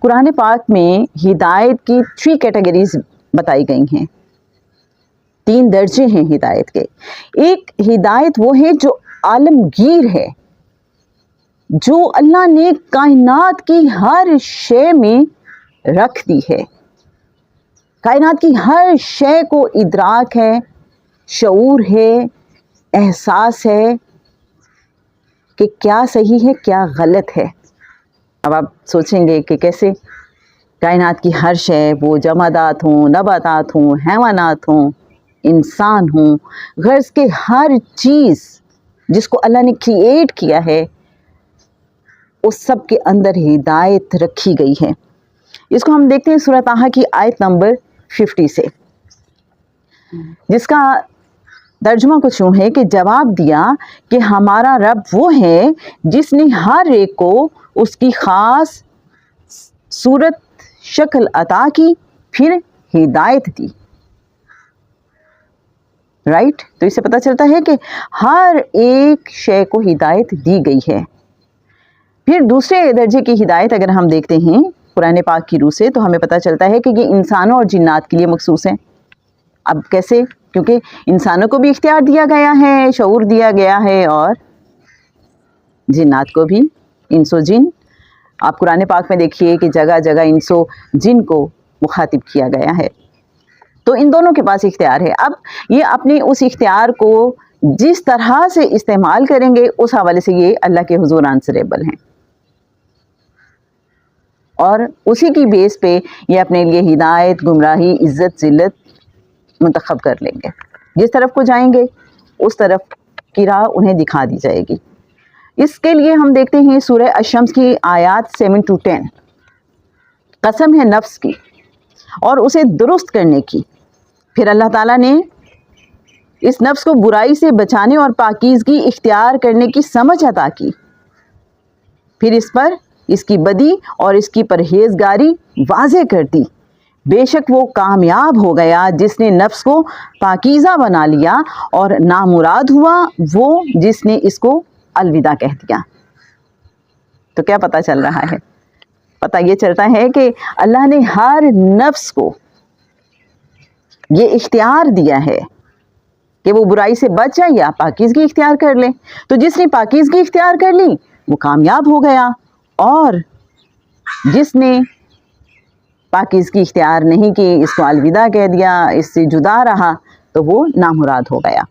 قرآن پاک میں ہدایت کی 3 کیٹیگریز بتائی گئی ہیں، 3 درجے ہیں ہدایت کے۔ ایک ہدایت وہ ہے جو عالمگیر ہے، جو اللہ نے کائنات کی ہر شے میں رکھ دی ہے، کائنات کی ہر شے کو ادراک ہے، شعور ہے، احساس ہے کہ کیا صحیح ہے کیا غلط ہے۔ اب آپ سوچیں گے کہ کیسے کائنات کی ہر شے، وہ جمادات ہوں، نباتات ہوں، حیوانات ہوں، انسان ہوں، غرض کے ہر چیز جس کو اللہ نے کریٹ کیا ہے اس سب کے اندر ہدایت رکھی گئی ہے۔ اس کو ہم دیکھتے ہیں سورہ طٰہٰ کی آیت نمبر 50 سے، جس کا ترجمہ کچھ یوں ہے کہ جواب دیا کہ ہمارا رب وہ ہے جس نے ہر ایک کو اس کی خاص صورت شکل عطا کی، پھر ہدایت دی۔ رائٹ؟ تو اس سے پتہ چلتا ہے کہ ہر ایک شے کو ہدایت دی گئی ہے۔ پھر دوسرے درجے کی ہدایت اگر ہم دیکھتے ہیں قرآن پاک کی روح سے، تو ہمیں پتہ چلتا ہے کہ یہ انسانوں اور جنات کے لیے مخصوص ہے۔ اب کیسے؟ کیونکہ انسانوں کو بھی اختیار دیا گیا ہے، شعور دیا گیا ہے، اور جنات کو بھی، انس و جن۔ آپ قرآن پاک میں دیکھیے کہ جگہ جگہ انس و جن کو مخاطب کیا گیا ہے، تو ان دونوں کے پاس اختیار ہے۔ اب یہ اپنے اس اختیار کو جس طرح سے استعمال کریں گے اس حوالے سے یہ اللہ کے حضور آنسریبل ہیں، اور اسی کی بیس پہ یہ اپنے لیے ہدایت، گمراہی، عزت، ذلت منتخب کر لیں گے۔ جس طرف کو جائیں گے اس طرف کی راہ انہیں دکھا دی جائے گی۔ اس کے لیے ہم دیکھتے ہیں سورہ الشمس کی آیات 7 to 10۔ قسم ہے نفس کی اور اسے درست کرنے کی، پھر اللہ تعالیٰ نے اس نفس کو برائی سے بچانے اور پاکیزگی اختیار کرنے کی سمجھ عطا کی، پھر اس پر اس کی بدی اور اس کی پرہیزگاری واضح کر دی۔ بے شک وہ کامیاب ہو گیا جس نے نفس کو پاکیزہ بنا لیا، اور نامراد ہوا وہ جس نے اس کو الوداع کہہ دیا۔ تو کیا پتہ چل رہا ہے؟ پتہ یہ چلتا ہے کہ اللہ نے ہر نفس کو یہ اختیار دیا ہے کہ وہ برائی سے بچ جائے یا پاکیزگی اختیار کر لے۔ تو جس نے پاکیزگی اختیار کر لی وہ کامیاب ہو گیا، اور جس نے پاکیزگی اختیار نہیں کی، اس کو الوداع کہہ دیا، اس سے جدا رہا، تو وہ نامراد ہو گیا۔